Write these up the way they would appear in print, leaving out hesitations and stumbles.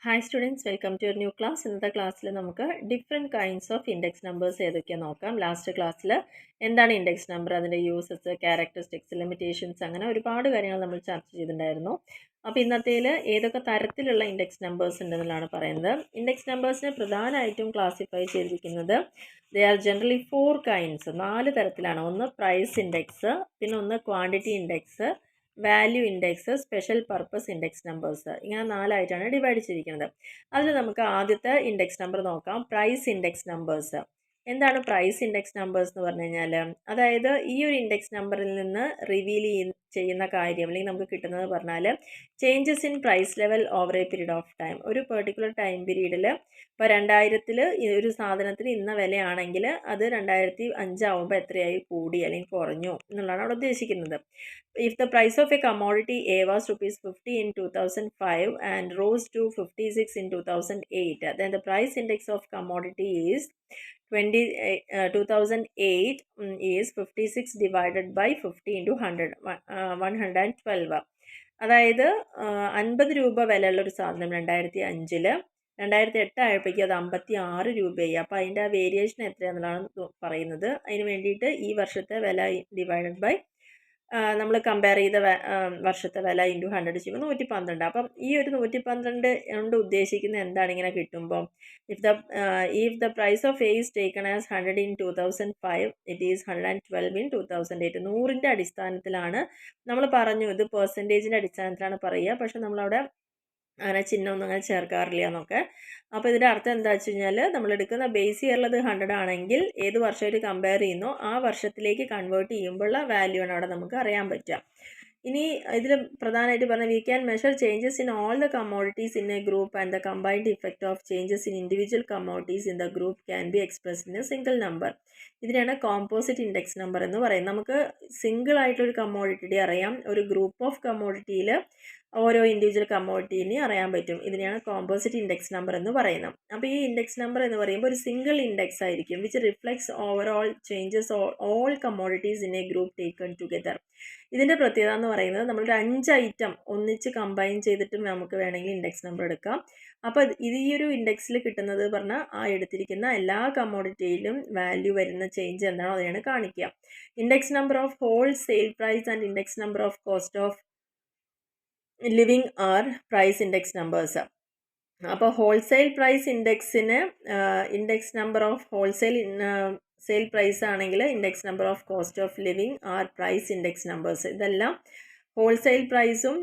Hi students, welcome to your new class. ഇന്നത്തെ ക്ലാസ്സിൽ നമുക്ക് different kinds of index numbers ഏതൊക്കെയാണ് നോക്കാം. ലാസ്റ്റ് ക്ലാസ്സിൽ എന്താണ് ഇൻഡെക്സ് നമ്പർ, അതിൻ്റെ യൂസസ്, ക്യാരക്ടറിസ്റ്റിക്സ്, ലിമിറ്റേഷൻസ്, അങ്ങനെ ഒരുപാട് കാര്യങ്ങൾ നമ്മൾ ചർച്ച ചെയ്തിട്ടുണ്ടായിരുന്നു. അപ്പോൾ ഇന്നത്തേൽ ഏതൊക്കെ തരത്തിലുള്ള ഇൻഡെക്സ് നമ്പേഴ്സ് ഉണ്ടെന്നുള്ളതാണ് പറയുന്നത്. ഇൻഡെക്സ് നമ്പേഴ്സിനെ പ്രധാനമായിട്ടും ക്ലാസിഫൈ ചെയ്തിരിക്കുന്നത് ദേ ആർ ജനറലി 4 കൈൻഡ്സ്, 4 തരത്തിലാണ്. ഒന്ന് പ്രൈസ് ഇൻഡെക്സ്, പിന്നെ ഒന്ന് quantity index, value index, special purpose index numbers, ഇങ്ങനെ 4ആയിട്ടാണ് ഡിവൈഡ് ചെയ്തിരിക്കുന്നത്. അതിൽ നമുക്ക് ആദ്യത്തെ ഇൻഡെക്സ് നമ്പർ നോക്കാം, പ്രൈസ് ഇൻഡെക്സ് നമ്പേഴ്സ്. എന്താണ് പ്രൈസ് ഇൻഡെക്സ് നമ്പേഴ്സ് എന്ന് പറഞ്ഞു കഴിഞ്ഞാൽ, അതായത് ഈ ഒരു ഇൻഡെക്സ് നമ്പറിൽ നിന്ന് റിവീൽ ചെയ്യുന്ന കാര്യം അല്ലെങ്കിൽ നമുക്ക് കിട്ടുന്നത് പറഞ്ഞാൽ changes in price level over a period of time. ഒരു പെർട്ടിക്കുലർ ടൈം പീരീഡിൽ ഇപ്പോൾ 2000 ഒരു സാധനത്തിന് ഇന്ന വിലയാണെങ്കിൽ അത് 2005 ആവുമ്പോൾ എത്രയായി കൂടി അല്ലെങ്കിൽ കുറഞ്ഞു എന്നുള്ളതാണ് അവിടെ ഉദ്ദേശിക്കുന്നത്. If the price of a commodity A was rupees 50 in 2005 and rose to 56 in 2008, then the price index of commodity is 2008 is 56 divided by 50 into 100, 112. അതായത് 50 രൂപ വിലയുള്ള ഒരു സാധനം 2005 2008 ആയപ്പോഴേക്കും അത് 56 രൂപയായി. അപ്പോൾ അതിൻ്റെ ആ വേരിയേഷൻ എത്രയാണെന്നുള്ളതാണ് പറയുന്നത്. അതിന് വേണ്ടിയിട്ട് ഈ വർഷത്തെ വില ഡിവൈഡഡ് ബൈ നമ്മൾ കമ്പയർ ചെയ്ത വർഷത്തെ വില ഇൻറ്റു 100 ചെയ്യുമ്പോൾ 112. അപ്പം ഈ ഒരു 112 കൊണ്ട് ഉദ്ദേശിക്കുന്നത് എന്താണ് ഇങ്ങനെ കിട്ടുമ്പോൾ, if the price of A is taken as 100 in 2005, it is 112 in 2008. 100ൻ്റെ അടിസ്ഥാനത്തിലാണ് നമ്മൾ പറഞ്ഞു, ഇത് പെർസെൻറ്റേജിൻ്റെ അടിസ്ഥാനത്തിലാണ് പറയുക, പക്ഷെ നമ്മളവിടെ അങ്ങനെ ചിഹ്നമൊന്നും അങ്ങനെ ചേർക്കാറില്ല എന്നൊക്കെ. അപ്പോൾ ഇതിൻ്റെ അർത്ഥം എന്താ വെച്ച് കഴിഞ്ഞാൽ, നമ്മൾ എടുക്കുന്ന ബേസ് ഇയറിലത് 100 ആണെങ്കിൽ ഏത് വർഷമായിട്ട് കമ്പയർ ചെയ്യുന്നോ ആ വർഷത്തിലേക്ക് കൺവേർട്ട് ചെയ്യുമ്പോഴുള്ള വാല്യൂ ആണ് അവിടെ നമുക്ക് അറിയാൻ പറ്റുക. ഇനി ഇതിൽ പ്രധാനമായിട്ട് പറഞ്ഞാൽ, we can measure changes in all the commodities in A group and the combined effect of changes in individual commodities in the group can be expressed in A single number. ഇതിനാണ് കോമ്പോസിറ്റ് ഇൻഡെക്സ് നമ്പർ എന്ന് പറയുന്നത്. നമുക്ക് single ആയിട്ടൊരു commodity അറിയാം, ഒരു group of കമ്മോഡിറ്റിയിൽ ഓരോ individual കമ്മോഡിറ്റീനെ അറിയാൻ പറ്റും. ഇതിനെയാണ് കോമ്പോസിറ്റ് ഇൻഡെക്സ് നമ്പർ എന്ന് പറയുന്നത്. അപ്പോൾ ഈ ഇൻഡെക്സ് നമ്പർ എന്ന് പറയുമ്പോൾ ഒരു സിംഗിൾ ഇൻഡെക്സ് ആയിരിക്കും, which reflects overall changes all commodities in A group taken together. ഇതിൻ്റെ പ്രത്യേകത എന്ന് പറയുന്നത്, നമ്മളൊരു 5 ഐറ്റം ഒന്നിച്ച് കമ്പൈൻ ചെയ്തിട്ടും നമുക്ക് വേണമെങ്കിൽ ഇൻഡെക്സ് നമ്പർ എടുക്കാം. അപ്പോൾ ഇത് ഈ ഒരു ഇൻഡെക്സിൽ കിട്ടുന്നത് പറഞ്ഞാൽ ആ എടുത്തിരിക്കുന്ന എല്ലാ കമ്മോഡിറ്റിയിലും വാല്യൂ വരുന്ന ചേഞ്ച് എന്താണോ അതിനാണ് കാണിക്കുക. Index number of wholesale price and index number of cost of living are price index numbers. അപ്പോൾ ഹോൾസെയിൽ പ്രൈസ് ഇൻഡെക്സിന് index number of wholesale sale price ആണെങ്കിൽ index number of cost of living are price index numbers. ഇതെല്ലാം wholesale പ്രൈസും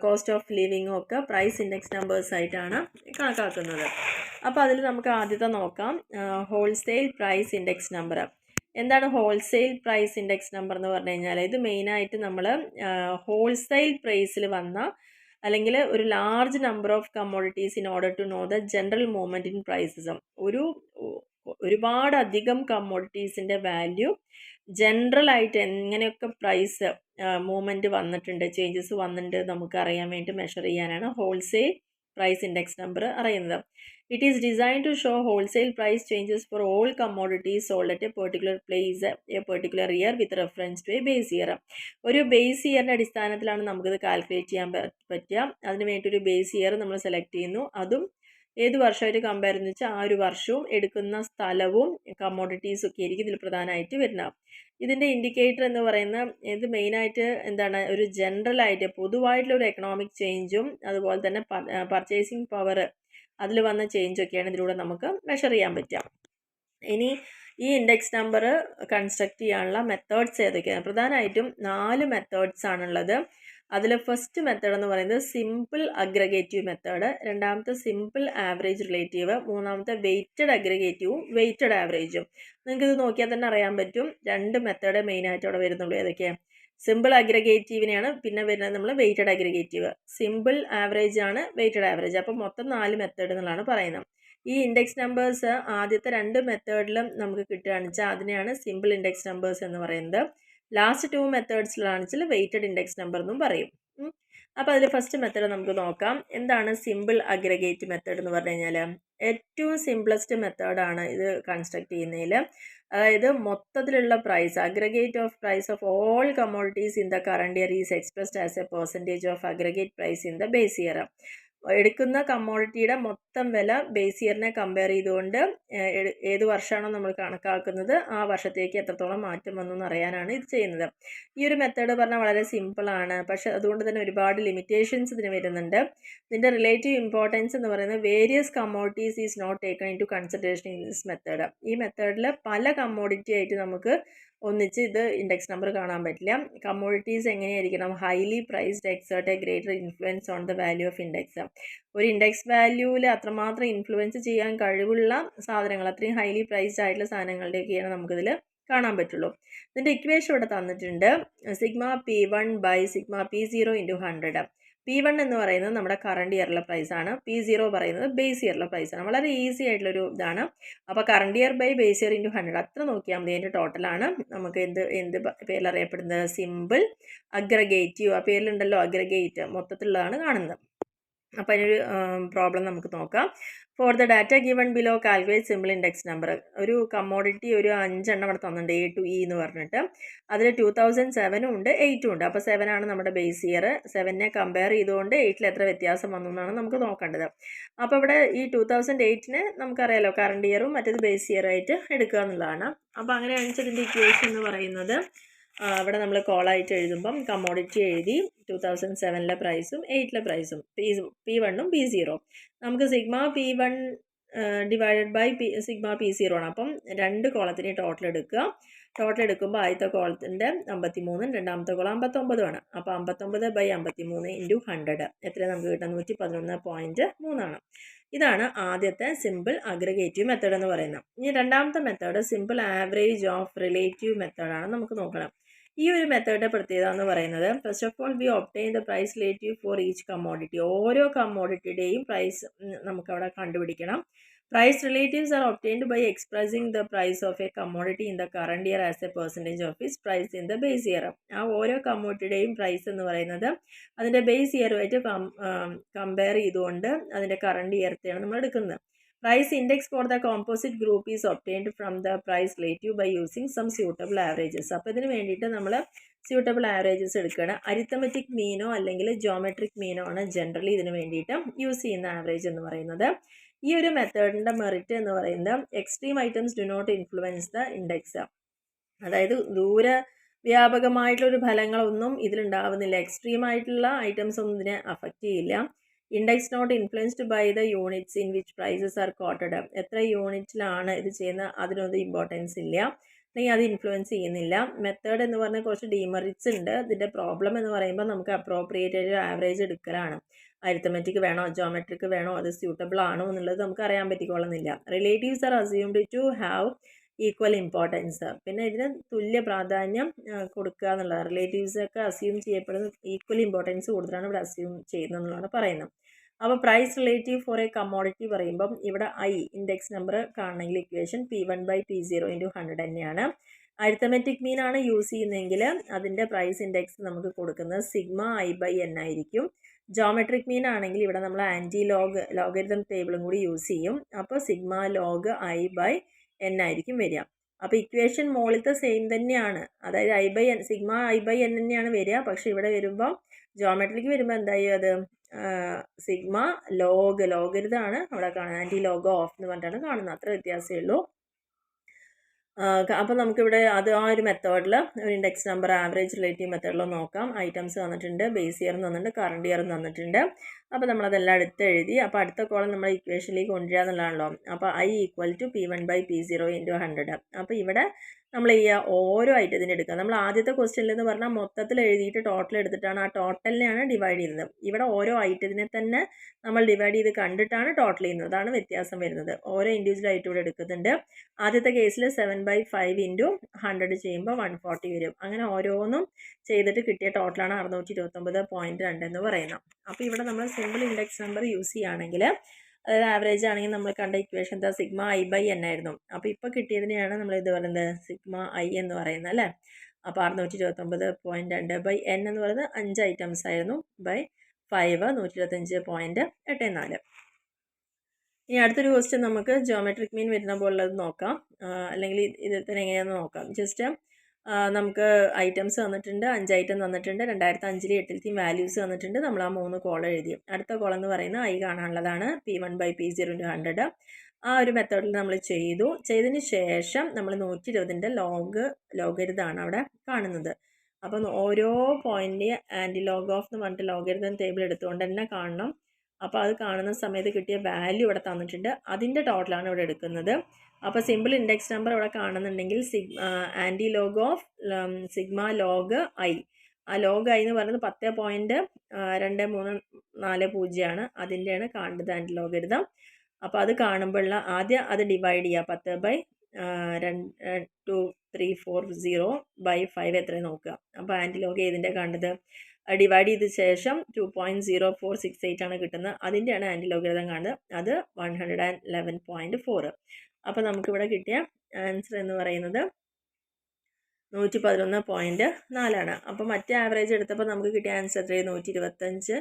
cost of ലിവിങ്ങും ഒക്കെ price index numbers ആയിട്ടാണ് കണക്കാക്കുന്നത്. അപ്പോൾ അതിൽ നമുക്ക് ആദ്യത്തെ നോക്കാം, ഹോൾസെയിൽ പ്രൈസ് ഇൻഡെക്സ് നമ്പർ. എന്താണ് ഹോൾസെയിൽ പ്രൈസ് ഇൻഡെക്സ് നമ്പർ എന്ന് പറഞ്ഞു കഴിഞ്ഞാൽ, ഇത് മെയിനായിട്ട് നമ്മൾ ഹോൾസെയിൽ പ്രൈസിൽ വന്ന അല്ലെങ്കിൽ ഒരു large number of commodities in order to know the general movement in prices. ഒരുപാടധികം കമ്മോഡിറ്റീസിൻ്റെ വാല്യൂ ജനറലായിട്ട് എങ്ങനെയൊക്കെ പ്രൈസ് മൂവ്മെൻറ്റ് വന്നിട്ടുണ്ട്, ചേഞ്ചസ് വന്നിട്ടുണ്ട് നമുക്ക് അറിയാൻ വേണ്ടി മെഷർ ചെയ്യാനാണ് ഹോൾസെയിൽ പ്രൈസ് ഇൻഡെക്സ് നമ്പർ അറിയുന്നത്. It is designed to show wholesale price changes for all commodities sold at a particular place, a particular year with reference to a base year. ഒരു base ഇയറിൻ്റെ അടിസ്ഥാനത്തിലാണ് നമുക്കിത് calculate ചെയ്യാൻ പറ്റുക. അതിന് വേണ്ടി ഒരു base year നമ്മൾ സെലക്ട് ചെയ്യുന്നു, അതും ഏത് വർഷമായിട്ട് കമ്പയർ എന്ന് വെച്ചാൽ ആ ഒരു വർഷവും എടുക്കുന്ന സ്ഥലവും കമ്മോഡിറ്റീസും ഒക്കെ ആയിരിക്കും ഇതിൽ പ്രധാനമായിട്ട് വരുന്നത്. ഇതിൻ്റെ ഇൻഡിക്കേറ്റർ എന്ന് പറയുന്ന ഇത് മെയിനായിട്ട് എന്താണ്, ഒരു ജനറലായിട്ട് പൊതുവായിട്ടുള്ള ഒരു എക്കണോമിക് ചേഞ്ചും അതുപോലെ തന്നെ പർച്ചേസിങ് പവർ അതിൽ വന്ന ചേഞ്ചൊക്കെയാണ് ഇതിലൂടെ നമുക്ക് മെഷർ ചെയ്യാൻ പറ്റുക. ഇനി ഈ ഇൻഡെക്സ് നമ്പർ കൺസ്ട്രക്ട് ചെയ്യാനുള്ള മെത്തേഡ്സ് ഏതൊക്കെയാണ്? പ്രധാനമായിട്ടും 4 മെത്തേഡ്സ് ആണുള്ളത്. അതിൽ ഫസ്റ്റ് മെത്തേഡ് എന്ന് പറയുന്നത് സിമ്പിൾ അഗ്രഗേറ്റീവ് മെത്തേഡ്, രണ്ടാമത്തെ സിമ്പിൾ ആവറേജ് റിലേറ്റീവ്, മൂന്നാമത്തെ വെയ്റ്റഡ് അഗ്രഗേറ്റീവും വെയ്റ്റഡ് ആവറേജും. നിങ്ങൾക്കിത് നോക്കിയാൽ തന്നെ അറിയാൻ പറ്റും 2 മെത്തേഡ് മെയിനായിട്ട് അവിടെ വരുന്നുള്ളൂ. ഏതൊക്കെയാണ്? സിമ്പിൾ അഗ്രഗേറ്റീവിനെയാണ്, പിന്നെ വരുന്നത് നമ്മൾ വെയ്റ്റഡ് അഗ്രഗേറ്റീവ്, സിമ്പിൾ ആവറേജ് ആണ്, വെയ്റ്റഡ് ആവറേജ്. അപ്പോൾ മൊത്തം 4 മെത്തേഡ് എന്നുള്ളതാണ് പറയുന്നത്. ഈ ഇൻഡെക്സ് നമ്പേഴ്സ് ആദ്യത്തെ 2 മെത്തേഡിലും നമുക്ക് കിട്ടുകയാണെന്ന് വെച്ചാൽ അതിനെയാണ് സിമ്പിൾ ഇൻഡെക്സ് നമ്പേഴ്സ് എന്ന് പറയുന്നത്. ലാസ്റ്റ് 2 മെത്തേഡ്സിലാണെന്ന് വെച്ചാൽ വെയ്റ്റഡ് ഇൻഡെക്സ് നമ്പർ എന്നും പറയും. അപ്പോൾ അതിൽ ഫസ്റ്റ് മെത്തേഡ് നമുക്ക് നോക്കാം. എന്താണ് സിമ്പിൾ അഗ്രഗേറ്റ് മെത്തേഡ് എന്ന് പറഞ്ഞു കഴിഞ്ഞാൽ, ഏറ്റവും സിംപ്ലസ്റ്റ് മെത്തേഡാണ് ഇത് കൺസ്ട്രക്ട് ചെയ്യുന്നതിൽ. അതായത് മൊത്തത്തിലുള്ള price, aggregate of price of all commodities in the current year is expressed as a percentage of aggregate price in the base year. എടുക്കുന്ന കമ്മോഡിറ്റിയുടെ മൊത്തം വില ബേസ് ഇയറിനെ കമ്പയർ ചെയ്തുകൊണ്ട് ഏത് വർഷമാണോ നമ്മൾ കണക്കാക്കുന്നത് ആ വർഷത്തേക്ക് എത്രത്തോളം മാറ്റം വന്നു എന്ന് അറിയാനാണ് ഇത് ചെയ്യുന്നത്. ഈ ഒരു മെത്തേഡ് പറഞ്ഞാൽ വളരെ സിമ്പിളാണ്, പക്ഷെ അതുകൊണ്ട് തന്നെ ഒരുപാട് ലിമിറ്റേഷൻസ് ഇതിന് വരുന്നുണ്ട്. ഇതിൻ്റെ റിലേറ്റീവ് ഇമ്പോർട്ടൻസ് എന്ന് പറയുന്നത് various commodities is not taken into consideration in this method. ഈ മെത്തേഡിൽ പല കമ്മോഡിറ്റി ആയിട്ട് നമുക്ക് ഒന്നിച്ച് ഇത് ഇൻഡെക്സ് നമ്പർ കാണാൻ പറ്റില്ല. കമ്മോഡിറ്റീസ് എങ്ങനെയായിരിക്കണം? Highly priced exert A greater influence on the value of index. ഒരു ഇൻഡെക്സ് വാല്യൂവിൽ അത്രമാത്രം ഇൻഫ്ലുവൻസ് ചെയ്യാൻ കഴിവുള്ള സാധനങ്ങൾ, അത്രയും ഹൈലി പ്രൈസ്ഡ് ആയിട്ടുള്ള സാധനങ്ങളുടെയൊക്കെയാണ് നമുക്കിതിൽ കാണാൻ പറ്റുള്ളൂ. ഇതിൻ്റെ ഇക്വേഷൻ ഇവിടെ തന്നിട്ടുണ്ട്. Sigma P1 by sigma P0 into 100. P1 എന്ന് പറയുന്നത് നമ്മുടെ കറണ്ട് ഇയറിലെ പ്രൈസാണ്. P0 പറയുന്നത് ബേസ് ഇയറിലെ പ്രൈസാണ്. വളരെ ഈസി ആയിട്ടുള്ളൊരു ഇതാണ്. അപ്പോൾ current year by base year into 100 അത്ര നോക്കിയാൽ മതി. അതിൻ്റെ ടോട്ടലാണ് നമുക്ക് എന്ത് പേരിൽ അറിയപ്പെടുന്നത്? Simple aggregative. ആ പേരിലുണ്ടല്ലോ അഗ്രഗേറ്റ്, മൊത്തത്തിലുള്ളതാണ് കാണുന്നത്. അപ്പോൾ അതിനൊരു പ്രോബ്ലം നമുക്ക് നോക്കാം. For the data given below calculate simple index number. ഒരു കമ്മോഡിറ്റി ഒരു 5 എണ്ണം അവിടെ തന്നിട്ടുണ്ട്, A to E എന്ന് പറഞ്ഞിട്ട്. അതിൽ 2007 ഉണ്ട്, 8 ഉണ്ട്. അപ്പോൾ 7 ആണ് നമ്മുടെ ബേസ് ഇയർ. 7നെ കമ്പയർ ചെയ്തുകൊണ്ട് 8ൽ എത്ര വ്യത്യാസം വന്നു എന്നാണ് നമുക്ക് നോക്കേണ്ടത്. അപ്പോൾ ഇവിടെ ഈ 2008നെ നമുക്കറിയാലോ കറണ്ട് ഇയറും മറ്റേത് ബേസ് ഇയർ ആയിട്ട് എടുക്കുക എന്നുള്ളതാണ്. അപ്പോൾ അങ്ങനെയാണെന്ന് ഇതിൻ്റെ ഇക്വേഷൻ എന്ന് പറയുന്നത് ഇവിടെ നമ്മൾ കോളായിട്ട് എഴുതുമ്പം കമ്മോഡിറ്റി എഴുതി 2007ലെ പ്രൈസും 8ലെ പ്രൈസും P1ഉം P0. നമുക്ക് sigma P1 divided by sigma P0 ആണ്. അപ്പം 2 കോളത്തിന് ടോട്ടൽ എടുക്കുക. ടോട്ടൽ എടുക്കുമ്പോൾ ആദ്യത്തെ കോളത്തിൻ്റെ 53, രണ്ടാമത്തെ കോളം 59 അപ്പോൾ 59 ബൈ 53 ഇൻറ്റു 100 എത്ര നമുക്ക് കിട്ടുക? 111.3 ആണ്. ഇതാണ് ആദ്യത്തെ സിമ്പിൾ അഗ്രഗേറ്റീവ് മെത്തേഡ് എന്ന് പറയുന്നത്. ഇനി രണ്ടാമത്തെ method simple average of relative മെത്തേഡാണ്. നമുക്ക് നോക്കണം. ഈ ഒരു മെത്തേഡിൻ്റെ പ്രത്യേകത എന്ന് പറയുന്നത് first of all we obtain the price relative for each commodity. ഓരോ കമ്മോഡിറ്റിയുടെയും പ്രൈസ് നമുക്കവിടെ കണ്ടുപിടിക്കണം. Price relatives are obtained by expressing the price of a commodity in the current year as a percentage of its price in the base year. ആ ഓരോ കമ്മോഡിറ്റിയുടെയും price എന്ന് പറയുന്നത് അതിൻ്റെ ബേസ് ഇയറുമായിട്ട് കമ്പയർ ചെയ്തുകൊണ്ട് അതിൻ്റെ കറണ്ട് ഇയർത്തെയാണ് നമ്മൾ എടുക്കുന്നത്. Price index for the composite group is obtained from the price relative by using some suitable averages. അപ്പോൾ ഇതിന് വേണ്ടിയിട്ട് നമ്മൾ suitable averages എടുക്കുകയാണ്. അരിത്തമെറ്റിക് മീനോ അല്ലെങ്കിൽ ജോമെട്രിക് മീനോ ആണ് ജനറലി ഇതിന് വേണ്ടിയിട്ട് യൂസ് ചെയ്യുന്ന ആവറേജ് എന്ന് പറയുന്നത്. ഈ ഒരു മെത്തേഡിൻ്റെ മെറിറ്റ് എന്ന് പറയുന്നത് extreme items do not influence the index. അതായത് വ്യാപകമായിട്ടുള്ളൊരു ഫലങ്ങളൊന്നും ഇതിലുണ്ടാവുന്നില്ല. എക്സ്ട്രീം ആയിട്ടുള്ള ഐറ്റംസ് ഒന്നും ഇതിനെ അഫക്റ്റ് ചെയ്യില്ല. Index not influenced by the units in which prices are quoted. എത്ര യൂണിറ്റിലാണ് ഇത് ചെയ്യുന്ന അതിനൊന്നും ഇമ്പോർട്ടൻസ് ഇല്ല, അല്ലെങ്കിൽ അത് ഇൻഫ്ലുവൻസ് ചെയ്യുന്നില്ല. മെത്തേഡ് എന്ന് പറഞ്ഞാൽ കുറച്ച് ഡീമെറിറ്റ്സ് ഉണ്ട്. ഇതിൻ്റെ പ്രോബ്ലം എന്ന് പറയുമ്പോൾ നമുക്ക് അപ്രോപ്രിയേറ്റ് ഒരു ആവറേജ് എടുക്കലാണ്. അരിത്തമെറ്റിക് വേണോ ജോമെട്രിക് വേണോ അത് സ്യൂട്ടബിൾ ആണോ എന്നുള്ളത് നമുക്ക് അറിയാൻ പറ്റിക്കൊള്ളുന്നില്ല. Relatives are assumed to have equal importance. പിന്നെ ഇതിന് തുല്യ പ്രാധാന്യം കൊടുക്കുക എന്നുള്ളതാണ്. റിലേറ്റീവ്സ് ഒക്കെ അസ്യൂം ചെയ്യപ്പെടുന്ന ഈക്വൽ ഇമ്പോർട്ടൻസ് കൂടുതലാണ് ഇവിടെ അസ്യൂം ചെയ്യുന്നത് എന്നുള്ളതാണ് പറയുന്നത്. അപ്പോൾ price relative for a commodity പറയുമ്പം ഇവിടെ ഇൻഡെക്സ് നമ്പർ കാണണമെങ്കിൽ equation P1 by P0 into 100 തന്നെയാണ്. അരിത്തമെറ്റിക് മീൻ ആണ് യൂസ് ചെയ്യുന്നതെങ്കിൽ അതിൻ്റെ പ്രൈസ് ഇൻഡെക്സ് നമുക്ക് കൊടുക്കുന്നത് സിഗ്മ I/N ആയിരിക്കും. ജോമെട്രിക് മീൻ ആണെങ്കിൽ ഇവിടെ നമ്മൾ ആൻറ്റി ലോഗരിതം ടേബിളും കൂടി യൂസ് ചെയ്യും. അപ്പോൾ സിഗ്മ ലോഗ് I/N ആയിരിക്കും വരിക. അപ്പോൾ ഇക്വേഷൻ മുകളിലത്തെ സെയിം തന്നെയാണ്. അതായത് I/N സിഗ്മ I/N തന്നെയാണ് വരിക. പക്ഷേ ഇവിടെ വരുമ്പോൾ ജോമെട്രിക്ക് വരുമ്പോൾ എന്തായി അത് സിഗ്മ ലോഗരിതാണ് അവിടെ കാണുന്നത്. ആൻറ്റി ലോഗ് ഓഫ് എന്ന് പറഞ്ഞിട്ടാണ് കാണുന്നത്. അത്ര വ്യത്യാസമേ ഉള്ളൂ. അപ്പോൾ നമുക്കിവിടെ ആ ഒരു മെത്തേഡിൽ ഒരു ഇൻഡെക്സ് നമ്പർ ആവറേജ് റിലേറ്റീവ് മെത്തേഡിൽ നോക്കാം. ഐറ്റംസ് തന്നിട്ടുണ്ട്, ബേസ് ഇയർ തന്നിട്ടുണ്ട്, കറണ്ട് ഇയർ തന്നിട്ടുണ്ട്. അപ്പോൾ നമ്മളതെല്ലാം എഴുതി. അപ്പോൾ അടുത്ത കോളം നമ്മൾ ഇക്വേഷനിലേക്ക് കൊണ്ടുവരിക എന്നുള്ളതാണല്ലോ. അപ്പോൾ I P1 by P0 into 100. അപ്പോൾ ഇവിടെ നമ്മൾ ഈ ഓരോ ഐറ്റത്തിൻ്റെ എടുക്കുക. നമ്മൾ ആദ്യത്തെ ക്വസ്റ്റ്യനിൽ എന്ന് പറഞ്ഞാൽ മൊത്തത്തിൽ എഴുതിയിട്ട് ടോട്ടൽ എടുത്തിട്ടാണ് ആ ടോട്ടലിനെയാണ് ഡിവൈഡ് ചെയ്യുന്നത്. ഇവിടെ ഓരോ ഐറ്റത്തിനെ തന്നെ നമ്മൾ ഡിവൈഡ് ചെയ്ത് കണ്ടിട്ടാണ് ടോട്ടൽ ചെയ്യുന്നത്. അതാണ് വ്യത്യാസം വരുന്നത്. ഓരോ ഇൻഡിവിജ്വൽ ആയിട്ട് ഇവിടെ എടുക്കുന്നുണ്ട്. ആദ്യത്തെ കേസിൽ 7/5 ഇൻറ്റു 100 ചെയ്യുമ്പോൾ 140 വരും. അങ്ങനെ ഓരോന്നും ചെയ്തിട്ട് കിട്ടിയ ടോട്ടലാണ് 629.2 എന്ന് പറയുന്നത്. അപ്പോൾ ഇവിടെ നമ്മൾ സിമ്പിൾ ഇൻഡെക്സ് നമ്പർ യൂസ് ചെയ്യുകയാണെങ്കിൽ, അതായത് ആവറേജ് ആണെങ്കിൽ നമ്മൾ കണ്ട ഇക്വേഷൻ എന്താ സിഗ്മ I/N ആയിരുന്നു. അപ്പോൾ ഇപ്പോൾ കിട്ടിയതിനെയാണ് നമ്മൾ ഇത് പറയുന്നത് സിഗ്മ I എന്ന് പറയുന്നത് അല്ലേ. അപ്പോൾ 629.2/N എന്ന് പറയുന്നത് 5 ഐറ്റംസ് ആയിരുന്നു. ബൈ 5 125.84. ഇനി അടുത്തൊരു ക്വസ്റ്റ്യൻ നമുക്ക് ജോമെട്രിക് മീൻ വരുന്ന പോലുള്ളത് നോക്കാം. അല്ലെങ്കിൽ ഇതിൽ തന്നെ എങ്ങനെയാണെന്ന് നോക്കാം. ജസ്റ്റ് നമുക്ക് ഐറ്റംസ് തന്നിട്ടുണ്ട്, 5 ഐറ്റം തന്നിട്ടുണ്ട്. 2005 8 വാല്യൂസ് തന്നിട്ടുണ്ട്. നമ്മൾ ആ 3 കോളം എഴുതി. അടുത്ത കോളം എന്ന് പറയുന്നത് ഐ കാണാനുള്ളതാണ്. P1/P0 ആ ഒരു മെത്തേഡിൽ നമ്മൾ ചെയ്തതിന് ശേഷം നമ്മൾ 120ൻ്റെ ലോഗരിതാണ് അവിടെ കാണുന്നത്. അപ്പം ഓരോ പോയിൻ്റ് ആൻറ്റി ലോഗ് ഓഫ് എന്ന് പറഞ്ഞിട്ട് ലോഗരിതം ടേബിൾ എടുത്തുകൊണ്ട് തന്നെ കാണണം. അപ്പോൾ അത് കാണുന്ന സമയത്ത് കിട്ടിയ വാല്യൂ ഇവിടെ തന്നിട്ടുണ്ട്. അതിൻ്റെ ടോട്ടലാണ് ഇവിടെ എടുക്കുന്നത്. അപ്പോൾ സിമ്പിൾ ഇൻഡെക്സ് നമ്പർ ഇവിടെ കാണുന്നുണ്ടെങ്കിൽ anti log of sigma log I. ആ ലോഗ് ഐ എന്ന് പറയുന്നത് 10.2340 ആണ്. അതിൻ്റെയാണ് കാണുന്നത് ആൻറ്റി ലോഗരിതം. അപ്പോൾ അത് കാണുമ്പോഴുള്ള ആദ്യം അത് ഡിവൈഡ് ചെയ്യുക. 10/2340/5 എത്രയും നോക്കുക. അപ്പോൾ ആൻറ്റി ലോഗ് ഏതിൻ്റെ കാണുന്നത്? ഡിവൈഡ് ചെയ്ത ശേഷം 2.0468 ആണ് കിട്ടുന്നത്. അതിൻ്റെയാണ് ആൻറ്റി ലോഗരിതം കാണുന്നത്. അത് 111.4. അപ്പോൾ നമുക്കിവിടെ കിട്ടിയ ആൻസർ എന്ന് പറയുന്നത് 111.4 ആണ്. അപ്പോൾ മറ്റേ ആവറേജ് എടുത്തപ്പോൾ നമുക്ക് കിട്ടിയ ആൻസർ എത്രയാണ്? 125.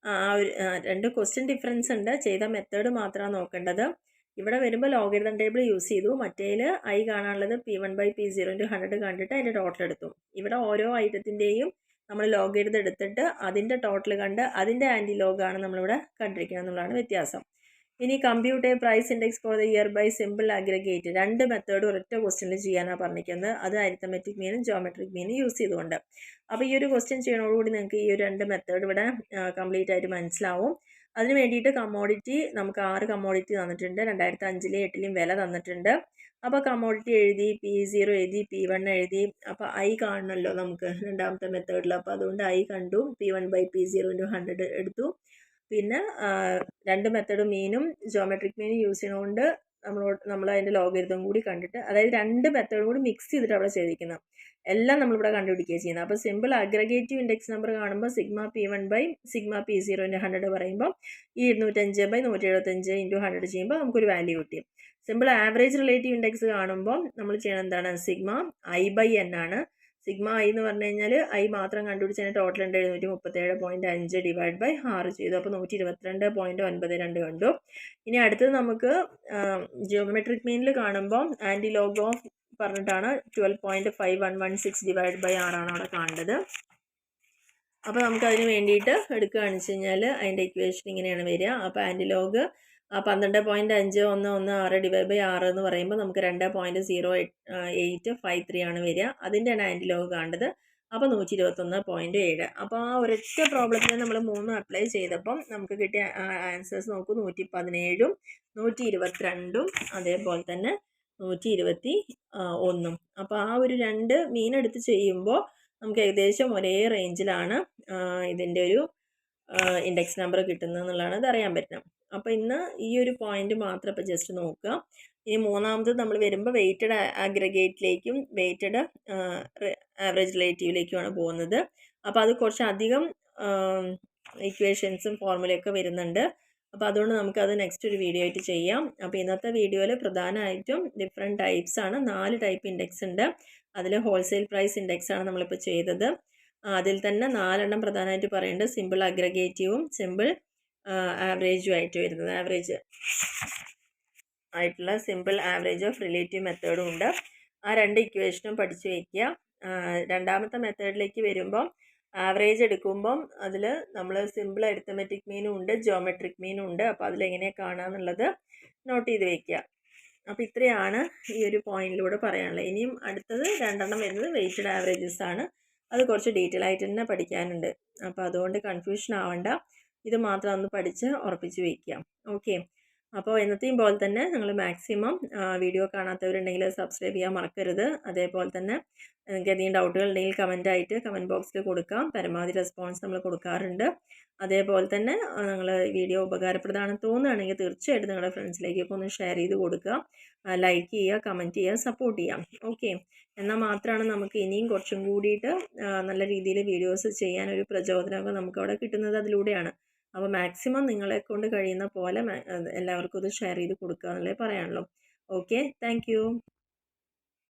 ആ ഒരു 2 ക്വസ്റ്റ്യൻ ഡിഫറൻസ് ഉണ്ട്. ചെയ്ത മെത്തേഡ് മാത്രമാണ് നോക്കേണ്ടത്. ഇവിടെ വരുമ്പോൾ ലോഗരിതം ടേബിൾ യൂസ് ചെയ്തു. മറ്റേതിൽ ഐ കാണാനുള്ളത് P1/P0 കണ്ടിട്ട് അതിൻ്റെ ടോട്ടൽ എടുത്തു. ഇവിടെ ഓരോ ഐറ്റത്തിൻ്റെയും നമ്മൾ ലോഗരിതം എടുത്തിട്ട് അതിൻ്റെ ടോട്ടൽ കണ്ട് അതിൻ്റെ ആൻറ്റി ലോഗാണ് നമ്മളിവിടെ കണ്ടിരിക്കുന്നത് എന്നുള്ളതാണ് വ്യത്യാസം. ഇനി compute price index for the year by simple aggregate. 2 method ഒരൊറ്റ ക്വസ്റ്റ്യനിൽ ചെയ്യാനാണ് പറഞ്ഞിരിക്കുന്നത്. അത് അരിത്തമെറ്റിക് മീനും ജോമെട്രിക് മീനും യൂസ് ചെയ്തുകൊണ്ട്. അപ്പോൾ ഈ ഒരു ക്വസ്റ്റ്യൻ ചെയ്യണോടുകൂടി നിങ്ങൾക്ക് ഈ ഒരു 2 മെത്തേഡ് ഇവിടെ കംപ്ലീറ്റ് ആയിട്ട് മനസ്സിലാവും. അതിന് വേണ്ടിയിട്ട് കമ്മോഡിറ്റി നമുക്ക് 6 കമ്മോഡിറ്റി തന്നിട്ടുണ്ട്. 2005 8 വില തന്നിട്ടുണ്ട്. അപ്പോൾ കമ്മോഡിറ്റി എഴുതി, P0 എഴുതി, P1 എഴുതി. അപ്പോൾ ഐ കാണണമല്ലോ നമുക്ക് രണ്ടാമത്തെ മെത്തേഡിൽ. അപ്പോൾ അതുകൊണ്ട് ഐ കണ്ടു. P1/P0 എടുത്തു. പിന്നെ 2 മെത്തേഡ് മീനും ജോമെട്രിക് മീനും യൂസ് ചെയ്യണതുകൊണ്ട് നമ്മൾ അതിൻ്റെ ലോഗരിതം കൂടി കണ്ടിട്ട്, അതായത് 2 മെത്തേഡും കൂടി മിക്സ് ചെയ്തിട്ട് അവിടെ ചെയ്തിരിക്കുന്നത് എല്ലാം നമ്മളിവിടെ കണ്ടുപിടിക്കുക ചെയ്യുന്നത്. അപ്പോൾ സിമ്പിൾ അഗ്രഗേറ്റീവ് ഇൻഡെക്സ് നമ്പർ കാണുമ്പോൾ സിഗ്മ P1/P0 പറയുമ്പോൾ ഈ 205/175 × 100 ചെയ്യുമ്പോൾ നമുക്കൊരു വാല്യൂ കിട്ടി. സിമ്പിൾ ആവറേജ് റിലേറ്റീവ് ഇൻഡെക്സ് കാണുമ്പോൾ നമ്മൾ ചെയ്യണം എന്താണ്? സിഗ്മ I/N ആണ്. സിഗ്മ ഐ എന്ന് പറഞ്ഞു കഴിഞ്ഞാൽ ഐ മാത്രം കണ്ടുപിടിച്ചതിന് ടോട്ടൽ ഉണ്ട് 737.5 ഡിവൈഡ് ബൈ 6 ചെയ്തു. അപ്പോൾ 122.92 കണ്ടു. ഇനി അടുത്തത് നമുക്ക് ജിയോമെട്രിക് മീനിൽ കാണുമ്പോൾ ആൻറ്റി ലോഗ് ഓഫ് പറഞ്ഞിട്ടാണ് 12.5116 ഡിവൈഡ് ബൈ 6 ആണ് അവിടെ കാണേണ്ടത്. അപ്പോൾ നമുക്ക് അതിന് വേണ്ടിയിട്ട് എടുക്കുകയാണെന്ന് വെച്ച് കഴിഞ്ഞാൽ അതിൻ്റെ ഇക്വേഷൻ ഇങ്ങനെയാണ് വരിക. അപ്പോൾ ആൻറ്റി ലോഗ് 12.5116 ഡിവൈഡ് ബൈ 6 എന്ന് പറയുമ്പോൾ നമുക്ക് 2.0853 ആണ് വരിക. അതിൻ്റെയാണ് ആൻറ്റി ലോഗ് കാണേണ്ടത്. അപ്പോൾ 121.7. അപ്പോൾ ആ ഒരൊറ്റ പ്രോബ്ലത്തിന് നമ്മൾ 3 അപ്ലൈ ചെയ്തപ്പം നമുക്ക് കിട്ടിയ ആൻസേഴ്സ് നോക്കൂ. 117ഉം 122ഉം അതേപോലെ തന്നെ 121. അപ്പോൾ ആ ഒരു 2 മീനെടുത്ത് ചെയ്യുമ്പോൾ നമുക്ക് ഏകദേശം ഒരേ റേഞ്ചിലാണ് ഇതിൻ്റെ ഒരു ഇൻഡെക്സ് നമ്പർ കിട്ടുന്നത് എന്നുള്ളതാണ് ഇത് അറിയാൻ പറ്റുന്നത്. അപ്പോൾ ഇന്ന് ഈ ഒരു പോയിന്റ് മാത്രം ഇപ്പോൾ ജസ്റ്റ് നോക്കുക. ഇനി മൂന്നാമത് നമ്മൾ വരുമ്പോൾ വെയ്റ്റഡ് അഗ്രഗേറ്റിലേക്കും വെയ്റ്റഡ് ആവറേജ് റിലേറ്റീവിലേക്കുമാണ് പോകുന്നത്. അപ്പോൾ അത് കുറച്ചധികം ഇക്വേഷൻസും ഫോർമുലയൊക്കെ വരുന്നുണ്ട്. അപ്പോൾ അതുകൊണ്ട് നമുക്കത് നെക്സ്റ്റ് ഒരു വീഡിയോ ആയിട്ട് ചെയ്യാം. അപ്പോൾ ഇന്നത്തെ വീഡിയോയിൽ പ്രധാനമായിട്ടും ഡിഫറെൻറ്റ് ടൈപ്സ് ആണ്. 4 ടൈപ്പ് ഇൻഡെക്സ് ഉണ്ട്. അതിൽ ഹോൾസെയിൽ പ്രൈസ് ഇൻഡെക്സ് ആണ് നമ്മളിപ്പോൾ ചെയ്തത്. അതിൽ തന്നെ 4 പ്രധാനമായിട്ട് പറയുന്നുണ്ട്. സിമ്പിൾ അഗ്രഗേറ്റീവും സിമ്പിൾ ആവറേജും ആയിട്ട് വരുന്നത്. ആവറേജ് ആയിട്ടുള്ള സിമ്പിൾ ആവറേജ് ഓഫ് റിലേറ്റീവ് മെത്തേഡും ഉണ്ട്. ആ 2 ഇക്വേഷനും പഠിച്ചു വയ്ക്കുക. രണ്ടാമത്തെ മെത്തേഡിലേക്ക് വരുമ്പം ആവറേജ് എടുക്കുമ്പം അതിൽ നമ്മൾ സിമ്പിൾ അരിത്തമെറ്റിക് മീനും ഉണ്ട്, ജിയോമെട്രിക് മീനും ഉണ്ട്. അപ്പോൾ അതിലെങ്ങനെയാണ് കാണാമെന്നുള്ളത് നോട്ട് ചെയ്ത് വയ്ക്കുക. അപ്പോൾ ഇത്രയാണ് ഈ ഒരു പോയിന്റിലൂടെ പറയാനുള്ളത്. ഇനിയും അടുത്തത് 2 വരുന്നത് വെയ്റ്റഡ് ആവറേജസ് ആണ്. അത് കുറച്ച് ഡീറ്റെയിൽ ആയിട്ട് തന്നെ പഠിക്കാനുണ്ട്. അപ്പോൾ അതുകൊണ്ട് കൺഫ്യൂഷൻ ആവണ്ട. ഇത് മാത്രം ഒന്ന് പഠിച്ച് ഉറപ്പിച്ച് വയ്ക്കുക. ഓക്കെ. അപ്പോൾ എന്നത്തെയും പോലെ തന്നെ നിങ്ങൾ മാക്സിമം വീഡിയോ കാണാത്തവരുണ്ടെങ്കിൽ സബ്സ്ക്രൈബ് ചെയ്യാൻ മറക്കരുത്. അതേപോലെ തന്നെ നിങ്ങൾക്ക് എന്തെങ്കിലും ഡൗട്ടുകൾ ഉണ്ടെങ്കിൽ കമൻറ്റായിട്ട് കമൻറ്റ് ബോക്സിൽ കൊടുക്കാം. പരമാവധി റെസ്പോൺസ് നമ്മൾ കൊടുക്കാറുണ്ട്. അതേപോലെ തന്നെ നിങ്ങൾ വീഡിയോ ഉപകാരപ്രദമാണെന്ന് തോന്നുകയാണെങ്കിൽ തീർച്ചയായിട്ടും നിങ്ങളുടെ ഫ്രണ്ട്സിലേക്കൊക്കെ ഒന്ന് ഷെയർ ചെയ്ത് കൊടുക്കുക. ലൈക്ക് ചെയ്യുക, കമൻറ്റ് ചെയ്യുക, സപ്പോർട്ട് ചെയ്യാം. ഓക്കെ. എന്നാൽ മാത്രമാണ് നമുക്ക് ഇനിയും കുറച്ചും കൂടിയിട്ട് നല്ല രീതിയിൽ വീഡിയോസ് ചെയ്യാനൊരു പ്രചോദനമൊക്കെ നമുക്കവിടെ കിട്ടുന്നത് അതിലൂടെയാണ്. അപ്പോൾ മാക്സിമം നിങ്ങളെ കൊണ്ട് കഴിയുന്ന പോലെ എല്ലാവർക്കും ഇത് ഷെയർ ചെയ്ത് കൊടുക്കുക എന്നുള്ളത് പറയാനുള്ളൂ. ഓക്കെ. താങ്ക്